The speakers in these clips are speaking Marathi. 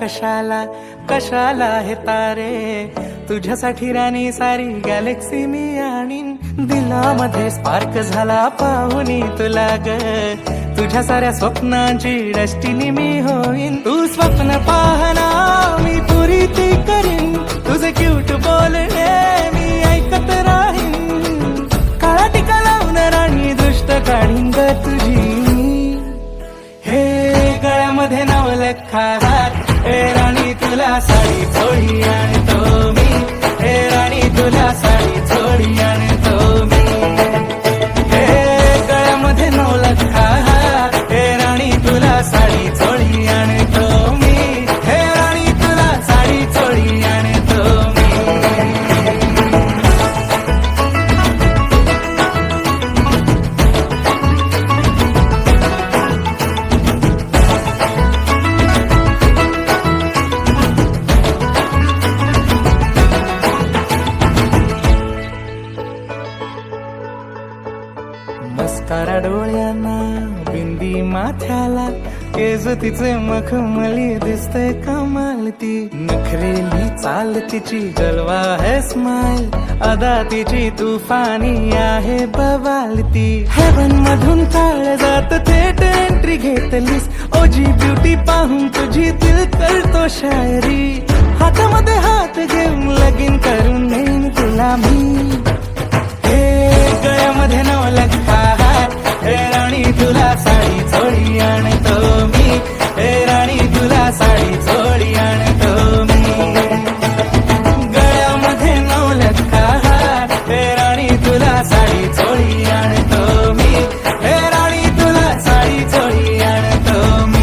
कशाला कशाला हे तारे, तुझ्यासाठी राणी सारी गॅलेक्सी मी आणीन. दिलामध्ये स्पार्क झाला पाहुनी तुला ग, तुझ्या साऱ्या स्वप्नांची डेस्टिनी मी होईन. तू स्वप्न पाहना मी पुरी ती करीन, तुझे क्यूट बोलणे मी ऐकत राहीन. काळा टिका लावून राणी दृष्ट काढीन ग तुझी. हे गळ्यामध्ये नवलखा हार, हे राणी तुला साडी चोळी आणतो मी. हे राणी तुला साडी चोळी आणतो मी. हे गळ्यामध्ये नवलखा हार, हे राणी तुला साडी चोळी आणतो मी. हे राणी तुला साडी चोळी आणतो मी. मस्कारा डोळ्यांना, बिंदी माथ्याला, केस तिचे मखमली दिसते कमाल. ती नखरेली चाल तिची जलवा है स्माइल, अदा तिची तुफानी आहे बवाल. ती हेवन मधून काळ जात थेट एंट्री घेतलीस. ओजी ब्युटी पाहून तुझी दिल करतो शायरी. हातामध्ये हात घेऊन लगीन करून नेईन तुला मी. गळ्यामध्ये नवलखा हार, हे राणी तुला साडी चोळी आणतो मी. हे राणी तुला साडी चोळी आणतो मी. गळ्यामध्ये नवलखा हार, हे राणी तुला साडी चोळी आणतो मी. हे राणी तुला साडी चोळी आणतो मी.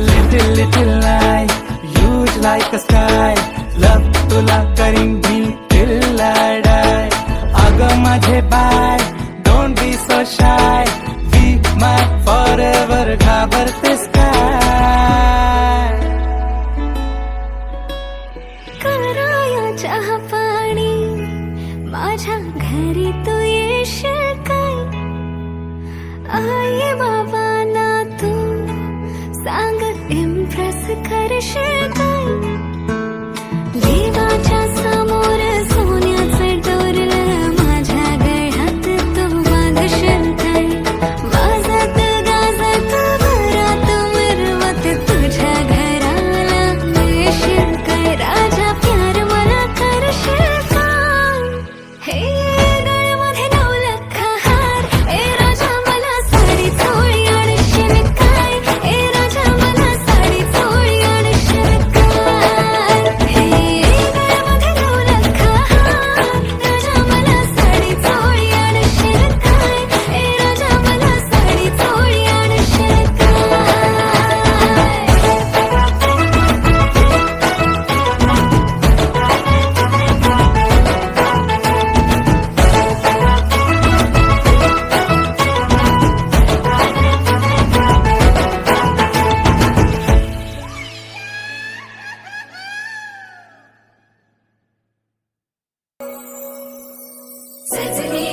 Little little light, huge like a sky. Love तुला करीन मी till I die. अगं माझे बाय, don't be so shy. Be my forever, घाबरतेस काय? कराया चहा पाणी, माझ्या घरी तू येशील काय? आई बाबा ना तू सांग इम्प्रेस करशील काय? देवाच्या समोर सोन्याचं डोरलं माझ्या गळ्यात तू बांधशील काय? वाजत गाजत घरात मिरवत तुझ्या घराला येशील काय? राजा प्यार मला करशील काय? हे गळ्यामध्ये नवलखा हार, हे राजा मला साडी चोळी आणशील काय? हे राजा मला साडी चोळी आणशील काय? हे गळ्यामध्ये नवलखा हार, राजा मला साडी चोळी आणशील काय? हे राजा मला साडी चोळी आणशील काय? सजनी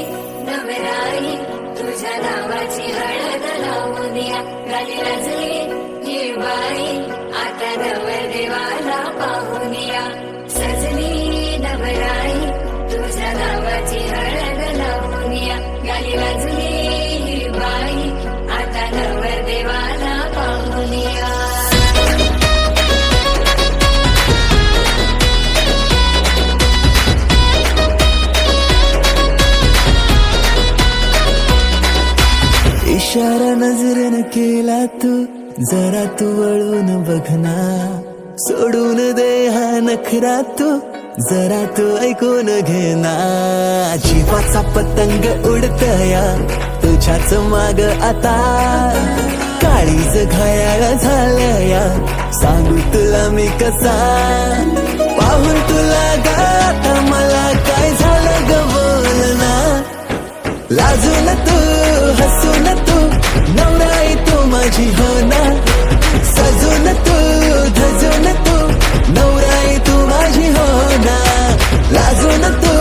नवराई तुझ्या नावाची हळद लावूनिया. गाली लाजली ही बाई आता नवरदेवाला पाहुनिया. सजनी नवराई तुझ्या नावाची हळद लावूनिया. गाली लाजली ही बाई आता नवरदेवाला पाहुनिया. इशारा नजरेनं केला तू, जरा तू वळून बघना. सोडून दे हा नखरा तू, जरा तू ऐकून घेना. जीवाचा पतंग उडतया तुझ्याच माग आता. काळीज घायाळ झालया सांगू तुला मी कसा. पाहून तुला गाता मला काय झालं ग बोलना. लाजून तू हसून तू नवराई तू माझी होना. सजून तू धजून तू नवराई तू माझी होना. लाजून तू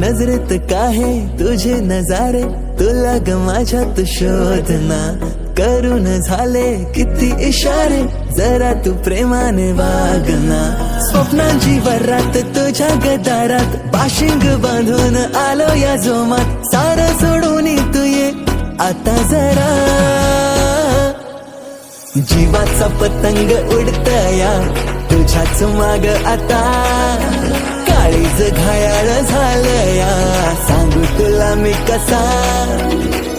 नजरेत काहे तुझे नजारे, तुला ग माझ्यात शोधना. करून झाले किती इशारे, जरा तू प्रेमाने वागना. स्वप्नांची वरात तुझ्या गदारात, बाशिंग बांधून आलो या जोमात. सारं सोडून तू ये आता जरा. जीवाचा पतंग उडतया तुझ्याच माग आता. काळीज घायाळ झालया, सांगू तुला मी कसा.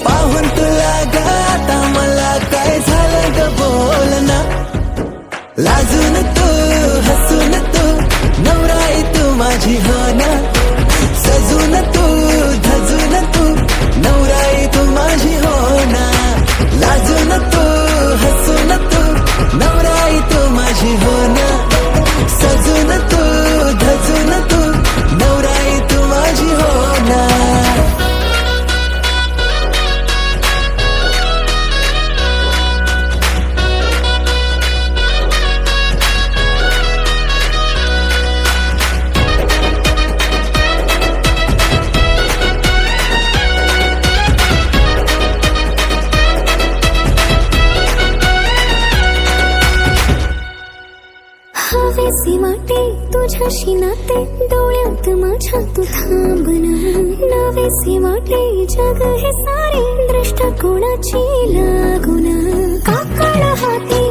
पाहून तुला ग आता मला काय झालं ग बोल ना. लाजून तू हसून तू नवराई तू माझी हो ना. सजून तू धजून तू नवराई तू माझी हो ना. लाजून तू हसून तू नवराई तू माझी हो ना. सजून तू धजून तू नवराई तू माझी हो ना. हवेसी वाटे तुझ्याशी नाते, डोळ्यात माझ्या तू थांबना. नवेसी वाटे जग हे सारे, दृष्ट कोणाची लागून. काकड हाती